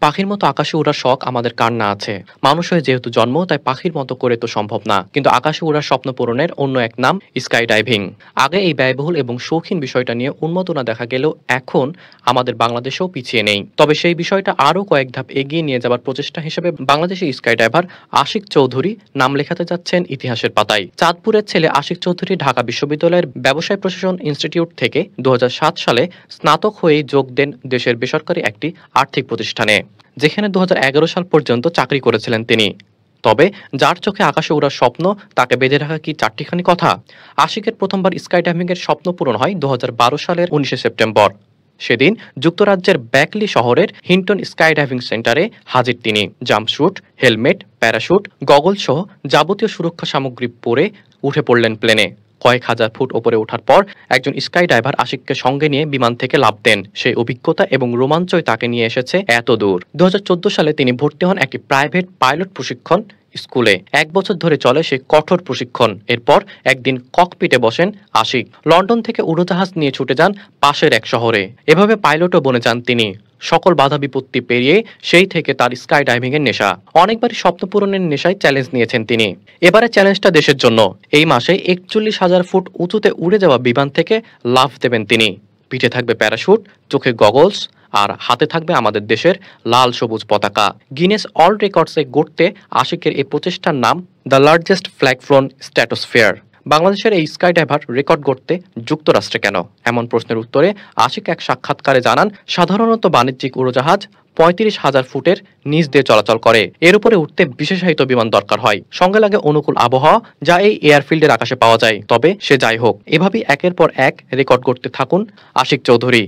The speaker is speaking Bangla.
পাখির মতো আকাশে ওড়ার শখ আমাদের কার না আছে। মানুষ হয়ে যেহেতু জন্ম, তাই পাখির মতো করে তো সম্ভব না, কিন্তু আকাশে ওড়ার স্বপ্ন পূরণের অন্য এক নাম স্কাই ডাইভিং। আগে এই ব্যয়বহুল এবং শৌখিন বিষয়টা নিয়ে উন্মাদনা দেখা গেলেও এখন আমাদের বাংলাদেশেও পিছিয়ে নেই। তবে সেই বিষয়টা আরও কয়েক ধাপ এগিয়ে নিয়ে যাবার প্রচেষ্টা হিসেবে বাংলাদেশি স্কাই ডাইভার আশিক চৌধুরী নাম লেখাতে যাচ্ছেন ইতিহাসের পাতায়। চাঁদপুরের ছেলে আশিক চৌধুরী ঢাকা বিশ্ববিদ্যালয়ের ব্যবসায় প্রশাসন ইনস্টিটিউট থেকে 2007 সালে স্নাতক হয়েই যোগ দেন দেশের বেসরকারি একটি আর্থিক প্রতিষ্ঠানে, যেখানে 2011 সাল পর্যন্ত চাকরি করেছিলেন তিনি। তবে যার চোখে আকাশে ওড়ার স্বপ্ন, তাকে বেঁধে রাখা কি চারটিখানি কথা? আশিকের প্রথমবার স্কাই ডাইভিং এর স্বপ্ন পূরণ হয় 2012 সালের 19 সেপ্টেম্বর। সেদিন যুক্তরাজ্যের ব্যাকলি শহরের হিন্টন স্কাই ডাইভিং সেন্টারে হাজির তিনি। জাম্পস্যুট, হেলমেট, প্যারাশুট, গগল সহ যাবতীয় সুরক্ষা সামগ্রী পরে উঠে পড়লেন প্লেনে। কয়েক হাজার ফুট ওপরে ওঠার পর একজন স্কাই ডাইভার আশিককে সঙ্গে নিয়ে বিমান থেকে লাফ দেন। সেই অভিজ্ঞতা এবং রোমাঞ্চই তাকে নিয়ে এসেছে এত দূর। 2014 সালে তিনি ভর্তি হন একটি প্রাইভেট পাইলট প্রশিক্ষণ স্কুলে। 1 বছর ধরে চলে সেই কঠোর প্রশিক্ষণ। এরপর একদিন ককপিটে বসেন আশিক। লন্ডন থেকে উড়োজাহাজ নিয়ে ছুটে যান পাশের এক শহরে। এভাবে পাইলটও বনে যান তিনি। সকল বাধা বিপত্তি পেরিয়ে সেই থেকে তার স্কাই ডাইভিং এর নেশা। অনেকবারই স্বপ্ন পূরণের নেশায় চ্যালেঞ্জ নিয়েছেন তিনি। এবারে চ্যালেঞ্জটা দেশের জন্য। এই মাসে 41,000 ফুট উঁচুতে উড়ে যাওয়া বিমান থেকে লাফ দেবেন তিনি। পিঠে থাকবে প্যারাশুট, চোখে গগলস, আর হাতে থাকবে আমাদের দেশের লাল সবুজ পতাকা। গিনেস ওয়ার্ল্ড রেকর্ডসে গড়তে আশিকের এই প্রচেষ্টার নাম the largest flag from stratosphere. বাংলাদেশের এই স্কাই ডাইভার রেকর্ড গড়তে যুক্তরাষ্ট্রে কেন? এমন প্রশ্নের উত্তরে আশিক এক সাক্ষাৎকারে জানান, সাধারণত বাণিজ্যিক উড়োজাহাজ 35,000 ফুটের নিচ দিয়ে চলাচল করে। এর উপরে উঠতে বিশেষায়িত বিমান দরকার হয়। সঙ্গে লাগে অনুকূল আবহাওয়া, যা এই এয়ারফিল্ডের আকাশে পাওয়া যায়। তবে সে যাই হোক, এভাবেই একের পর এক রেকর্ড গড়তে থাকুন আশিক চৌধুরী।